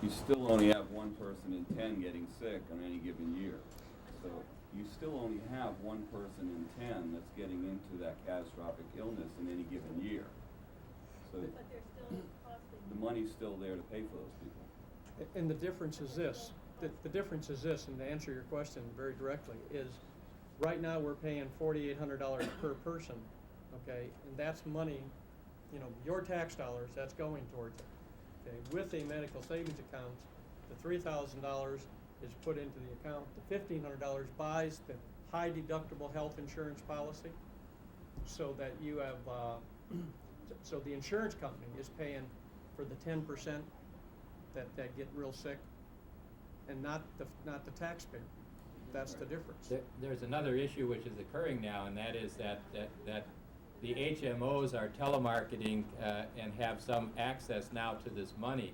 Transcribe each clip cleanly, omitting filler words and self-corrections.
you still only have one person in 10 getting sick on any given year. So you still only have one person in 10 that's getting into that catastrophic illness in any given year. So But they're still costing. the money's still there to pay for those people. And the difference is this, the difference is this, and to answer your question very directly, is right now we're paying $4,800 per person, okay? And that's money, you know, your tax dollars, that's going towards it. Okay, with a medical savings account, the $3,000 is put into the account. The $1,500 buys the high deductible health insurance policy, so that you have, so the insurance company is paying for the 10% that get real sick, and not the taxpayer. That's the difference. There's another issue which is occurring now, and that is that the HMOs are telemarketing and have some access now to this money.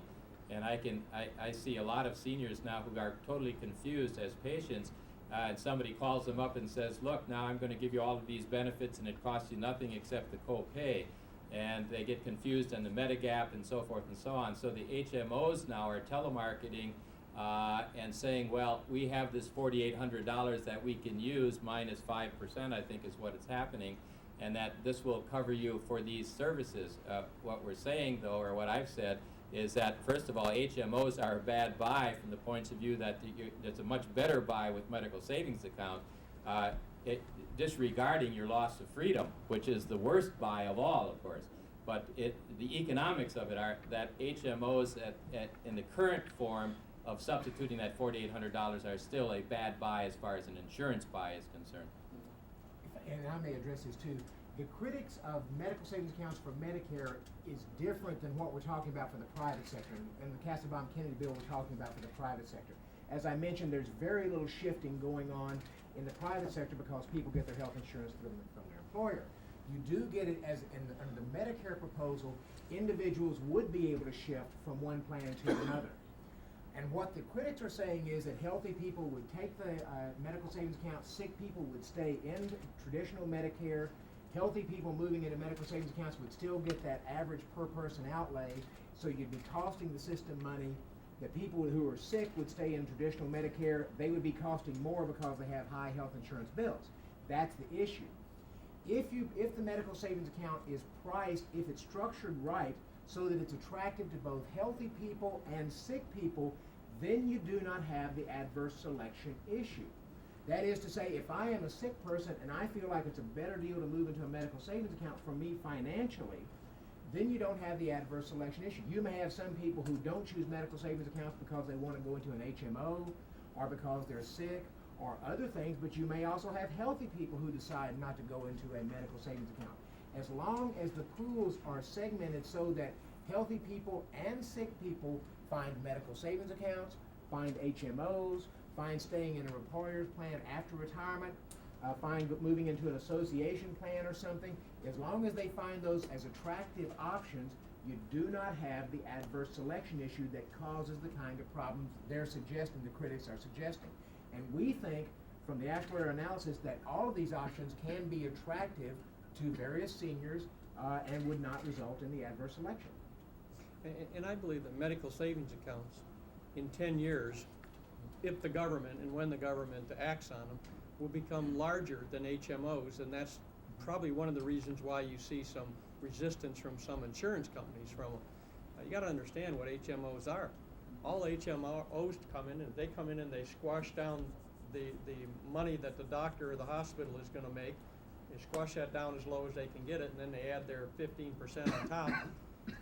And I see a lot of seniors now who are totally confused as patients, and somebody calls them up and says, look, now I'm going to give you all of these benefits and it costs you nothing except the co-pay. And they get confused on the Medigap and so forth and so on. So the HMOs now are telemarketing and saying, well, we have this $4,800 that we can use minus 5%, I think is what is happening, and that this will cover you for these services. What we're saying, though, or what I've said, is that, first of all, HMOs are a bad buy from the point of view that it's a much better buy with medical savings account, disregarding your loss of freedom, which is the worst buy of all, of course. But the economics of it are that HMOs in the current form of substituting that $4,800 are still a bad buy as far as an insurance buy is concerned. And I may address this too. The critics of medical savings accounts for Medicare is different than what we're talking about for the private sector. And the Casabon-Kennedy bill we're talking about for the private sector. As I mentioned, there's very little shifting going on in the private sector because people get their health insurance from their employer. You do get it as under the Medicare proposal, individuals would be able to shift from one plan to another. And what the critics are saying is that healthy people would take the medical savings account, sick people would stay in traditional Medicare, healthy people moving into medical savings accounts would still get that average per person outlay, so you'd be costing the system money. The people who are sick would stay in traditional Medicare. They would be costing more because they have high health insurance bills. That's the issue. If the medical savings account is priced, if it's structured right, so that it's attractive to both healthy people and sick people, then you do not have the adverse selection issue. That is to say, if I am a sick person and I feel like it's a better deal to move into a medical savings account for me financially, then you don't have the adverse selection issue. You may have some people who don't choose medical savings accounts because they want to go into an HMO or because they're sick or other things, but you may also have healthy people who decide not to go into a medical savings account. As long as the pools are segmented so that healthy people and sick people find medical savings accounts, find HMOs, find staying in a employer's plan after retirement, find moving into an association plan or something, as long as they find those as attractive options, you do not have the adverse selection issue that causes the kind of problems they're suggesting, the critics are suggesting. And we think, from the actuarial analysis, that all of these options can be attractive to various seniors and would not result in the adverse selection. And I believe that medical savings accounts in 10 years, if the government and when the government acts on them, will become larger than HMOs, and that's probably one of the reasons why you see some resistance from some insurance companies from them. You got to understand what HMOs are. All HMOs come in, and they come in and they squash down the money that the doctor or the hospital is going to make. They squash that down as low as they can get it, and then they add their 15% on top,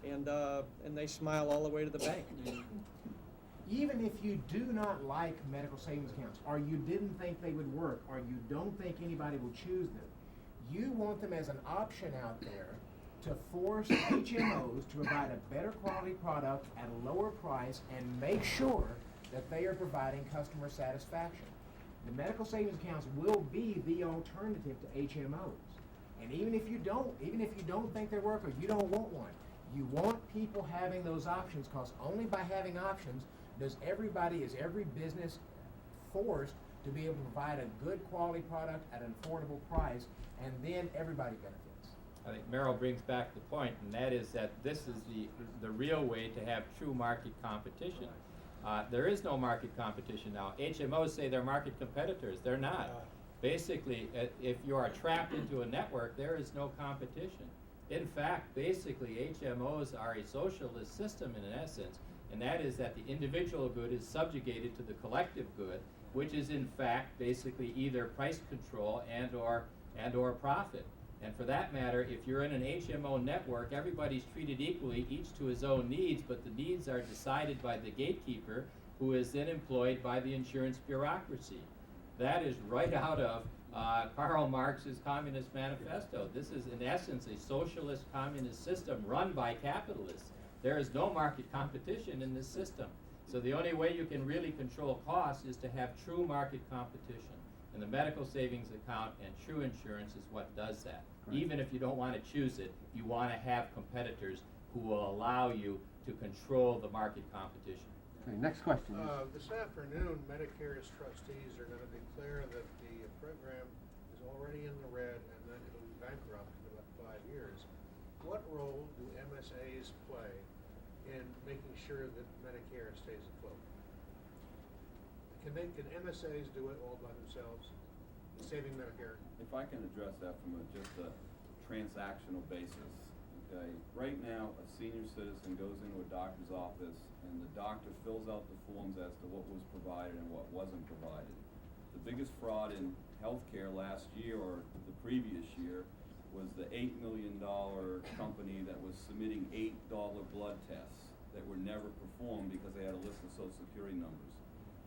and they smile all the way to the bank. Even if you do not like medical savings accounts, or you didn't think they would work, or you don't think anybody will choose them, you want them as an option out there to force HMOs to provide a better quality product at a lower price and make sure that they are providing customer satisfaction. The medical savings accounts will be the alternative to HMOs. And even if you don't think they work or you don't want one, you want people having those options, because only by having options is every business forced to be able to provide a good quality product at an affordable price, and then everybody benefits. I think Merrill brings back the point, and that is that this is the real way to have true market competition. There is no market competition now. HMOs say they're market competitors. They're not. Basically, if you are trapped into a network, there is no competition. In fact, basically, HMOs are a socialist system in essence, and that is that the individual good is subjugated to the collective good, which is in fact basically either price control and or profit. And for that matter, if you're in an HMO network, everybody's treated equally, each to his own needs, but the needs are decided by the gatekeeper, who is then employed by the insurance bureaucracy. That is right out of Karl Marx's Communist Manifesto. This is in essence a socialist communist system run by capitalists. There is no market competition in this system. So the only way you can really control costs is to have true market competition. And the medical savings account and true insurance is what does that. Right. Even if you don't want to choose it, you want to have competitors who will allow you to control the market competition. Okay, next question. This afternoon, Medicare's trustees are going to declare that the program is already in the red and that it'll be bankrupt in about 5 years. What role do MSAs play in making sure that Medicare stays afloat? Can MSAs do it all by themselves, saving Medicare? If I can address that from just a transactional basis, okay? Right now, a senior citizen goes into a doctor's office and the doctor fills out the forms as to what was provided and what wasn't provided. The biggest fraud in healthcare last year or the previous year was the $8 million company that was submitting $8 blood tests that were never performed because they had a list of social security numbers.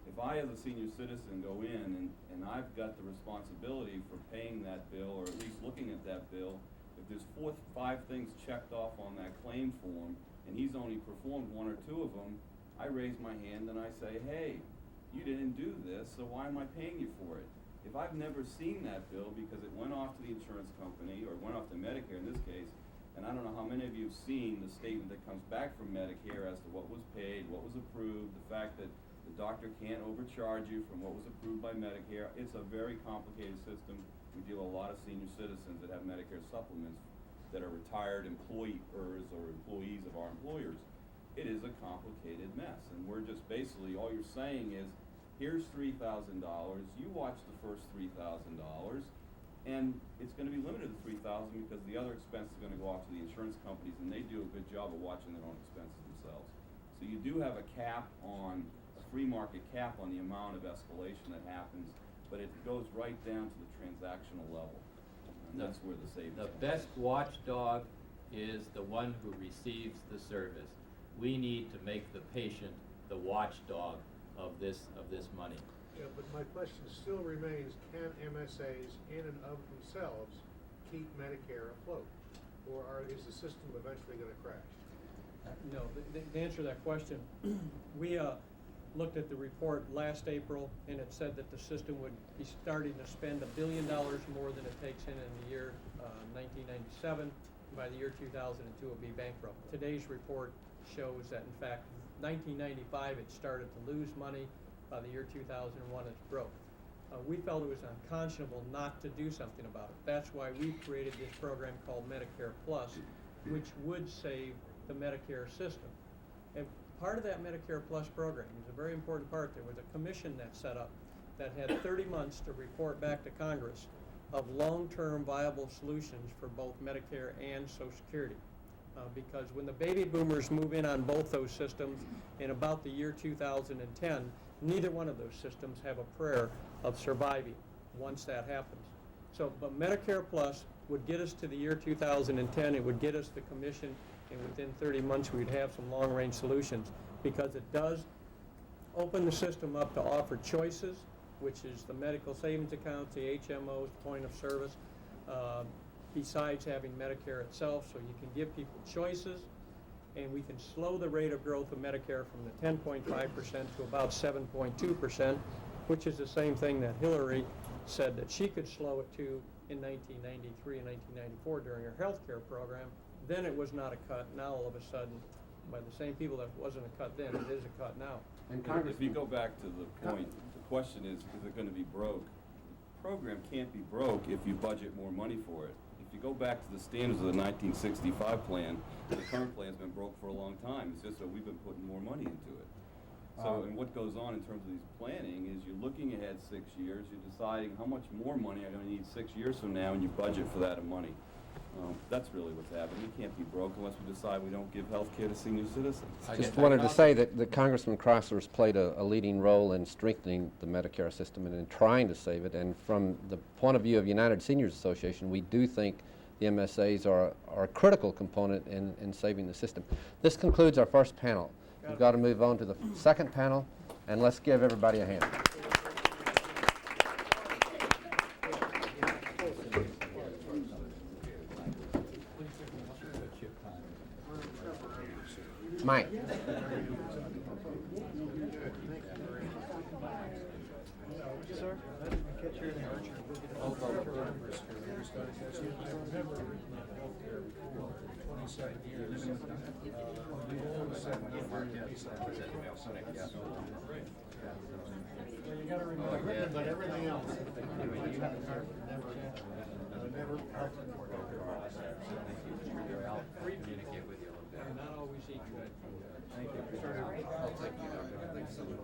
If I, as a senior citizen, go in and I've got the responsibility for paying that bill, or at least looking at that bill, if there's 4 or 5 things checked off on that claim form, and he's only performed 1 or 2 of them, I raise my hand and I say, hey, you didn't do this, so why am I paying you for it? If I've never seen that bill because it went off to the insurance company, or went off to Medicare in this case, and I don't know how many of you have seen the statement that comes back from Medicare as to what was paid, what was approved, the fact that the doctor can't overcharge you from what was approved by Medicare. It's a very complicated system. We deal with a lot of senior citizens that have Medicare supplements that are retired employers or employees of our employers. It is a complicated mess, and we're just basically, all you're saying is, here's $3,000, you watch the first $3,000, and it's going to be limited to $3,000 because the other expense is going to go off to the insurance companies, and they do a good job of watching their own expenses themselves. So you do have a cap on, a free market cap on the amount of escalation that happens, but it goes right down to the transactional level, and that's where the savings The comes. best watchdog is the one who receives the service. We need to make the patient the watchdog of this money. Yeah, but my question still remains, can MSAs in and of themselves keep Medicare afloat? Or is the system eventually going to crash? No, to answer that question, we looked at the report last April, and it said that the system would be starting to spend $1 billion more than it takes in the year 1997. By the year 2002, it will be bankrupt. Today's report shows that, in fact, 1995 it started to lose money. By the year 2001, it's broke. We felt it was unconscionable not to do something about it. That's why we created this program called Medicare Plus, which would save the Medicare system. And part of that Medicare Plus program is a very important part. There was a commission that set up that had 30 months to report back to Congress of long-term viable solutions for both Medicare and Social Security. Because when the baby boomers move in on both those systems in about the year 2010, neither one of those systems have a prayer of surviving once that happens. So, but Medicare Plus would get us to the year 2010, it would get us the commission, and within 30 months we'd have some long-range solutions, because it does open the system up to offer choices, which is the medical savings accounts, the HMOs, the point of service, besides having Medicare itself, so you can give people choices, and we can slow the rate of growth of Medicare from the 10.5% to about 7.2%, which is the same thing that Hillary said that she could slow it to in 1993 and 1994 during her health care program. Then it was not a cut. Now all of a sudden, by the same people that wasn't a cut then, it is a cut now. And If you go back to the point, the question is it going to be broke? The program can't be broke if you budget more money for it. If if you go back to the standards of the 1965 plan, the current plan's been broke for a long time. It's just that we've been putting more money into it. So, and what goes on in terms of these planning is you're looking ahead 6 years, you're deciding how much more money I'm gonna need 6 years from now, and you budget for that money. That's really what's happening. We can't be broke unless we decide we don't give health care to senior citizens. Just wanted to say that Congressman Chrysler's played a leading role in strengthening the Medicare system and in trying to save it. And from the point of view of United Seniors Association, we do think the MSAs are a critical component in saving the system. This concludes our first panel. We've got to move on to the second panel, and let's give everybody a hand. Mike. Sir, I didn't catch your name. Well, you gotta remember, but everything else, never Are not always equal.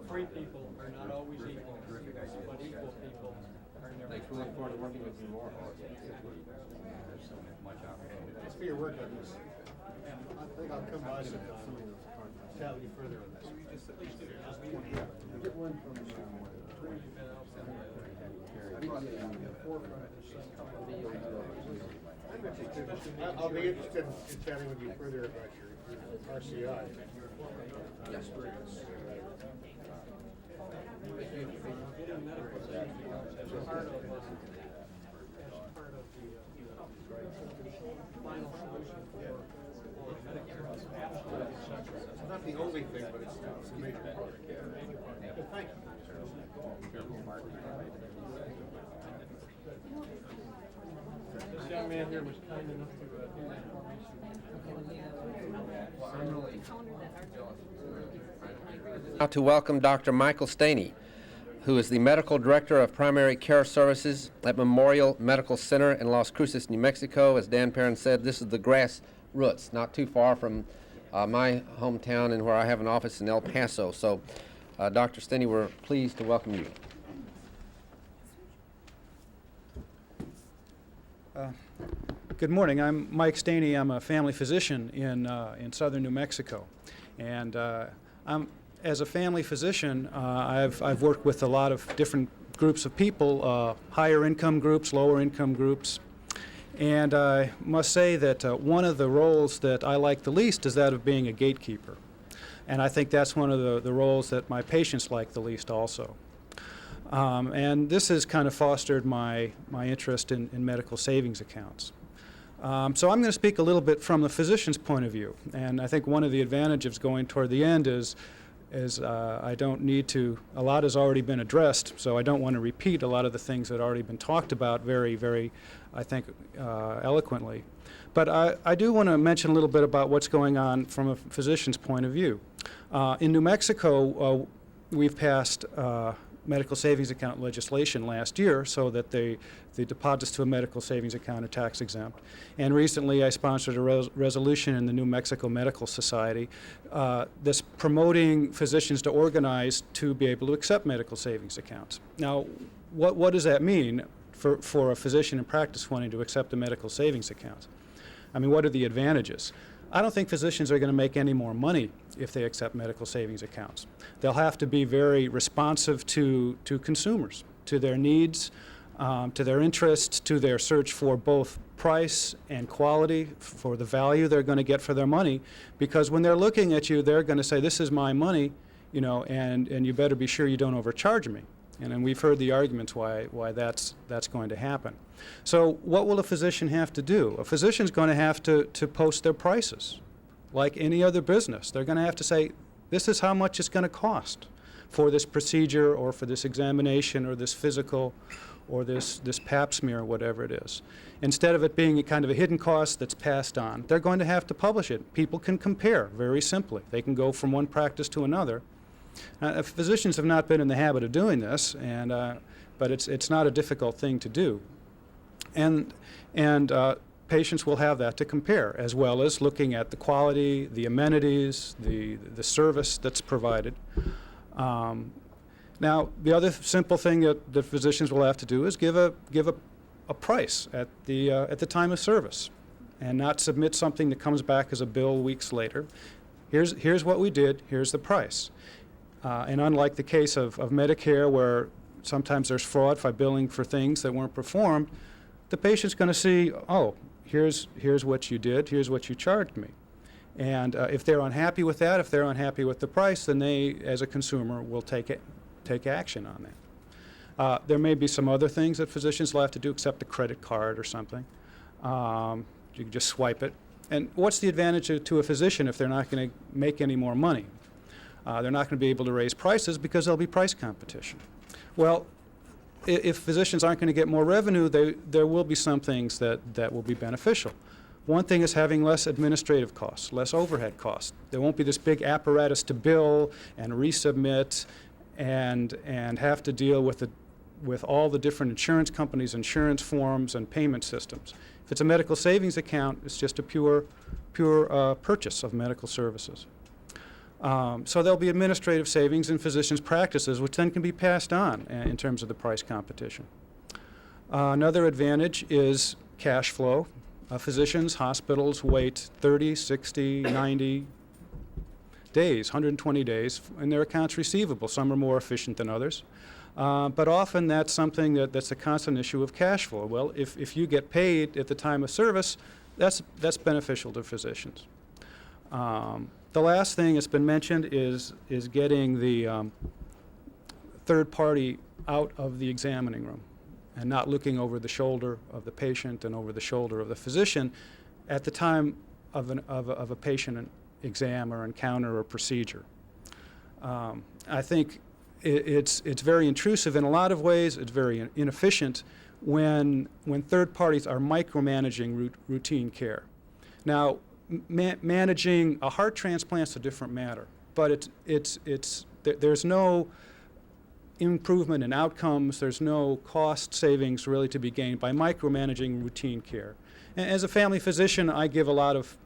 Free people are not always equal, but equal people are never. Thanks. We look forward to working with you more. Thanks for your work on this. I think I'll come by sometime and tell you further on this. Get one from I'll be interested in chatting with you further about your RCI experience. Getting medical savings as part of the final solution for Medicare is absolutely essential. It's not the only thing, but it's a major part. Good, thank you. This young man here was kind enough to do that for me. Now to welcome Dr. Michael Staney, who is the Medical Director of Primary Care Services at Memorial Medical Center in Las Cruces, New Mexico. As Dan Perrin said, this is the grassroots, not too far from my hometown and where I have an office in El Paso. So, Dr. Staney, we're pleased to welcome you. Good morning. I'm Mike Staney. I'm a family physician in southern New Mexico, and as a family physician, I've worked with a lot of different groups of people, higher income groups, lower income groups, and I must say that one of the roles that I like the least is that of being a gatekeeper, and I think that's one of the roles that my patients like the least also. And this has kind of fostered my interest in medical savings accounts. So I'm going to speak a little bit from the physician's point of view, and I think one of the advantages going toward the end is I don't need to, a lot has already been addressed, so I don't want to repeat a lot of the things that have already been talked about very, very, I think, eloquently. But I do want to mention a little bit about what's going on from a physician's point of view. In New Mexico, we've passed medical savings account legislation last year so that the deposits to a medical savings account are tax exempt. And recently I sponsored a resolution in the New Mexico Medical Society that's promoting physicians to organize to be able to accept medical savings accounts. Now, what does that mean for a physician in practice wanting to accept a medical savings account? I mean, what are the advantages? I don't think physicians are going to make any more money if they accept medical savings accounts. They'll have to be very responsive to consumers, to their needs, to their interests, to their search for both price and quality, for the value they're going to get for their money, because when they're looking at you, they're going to say, this is my money, you know, and you better be sure you don't overcharge me. And we've heard the arguments why that's going to happen. So what will a physician have to do? A physician's going to have to post their prices. Like any other business, they're going to have to say, this is how much it's going to cost for this procedure or for this examination or this physical or this pap smear or whatever it is. Instead of it being a kind of a hidden cost that's passed on, they're going to have to publish it. People can compare very simply. They can go from one practice to another. Physicians have not been in the habit of doing this, but it's not a difficult thing to do. And patients will have that to compare, as well as looking at the quality, the amenities, the service that's provided. Now, the other simple thing that the physicians will have to do is give a price at the time of service, and not submit something that comes back as a bill weeks later. Here's what we did. Here's the price. And unlike the case of Medicare, where sometimes there's fraud by billing for things that weren't performed, the patient's going to see, oh, here's what you did, here's what you charged me. And if they're unhappy with that, if they're unhappy with the price, then they, as a consumer, will take action on that. There may be some other things that physicians will have to do, accept a credit card or something. You can just swipe it. And what's the advantage to a physician if they're not going to make any more money? They're not going to be able to raise prices because there'll be price competition. Well, if physicians aren't going to get more revenue, there will be some things that will be beneficial. One thing is having less administrative costs, less overhead costs. There won't be this big apparatus to bill and resubmit and have to deal with all the different insurance companies, insurance forms, and payment systems. If it's a medical savings account, it's just a pure purchase of medical services. So there'll be administrative savings in physicians' practices, which then can be passed on in terms of the price competition. Another advantage is cash flow. Physicians, hospitals wait 30, 60, 90 days, 120 days in their accounts receivable. Some are more efficient than others. But often that's something that's a constant issue of cash flow. Well, if you get paid at the time of service, that's beneficial to physicians. The last thing that's been mentioned is getting the third party out of the examining room and not looking over the shoulder of the patient and over the shoulder of the physician at the time of a patient exam or encounter or procedure. I think it's very intrusive in a lot of ways. It's very inefficient when third parties are micromanaging routine care. Now, managing a heart transplant's a different matter, but there's no improvement in outcomes. There's no cost savings really to be gained by micromanaging routine care. And as a family physician, I give a lot of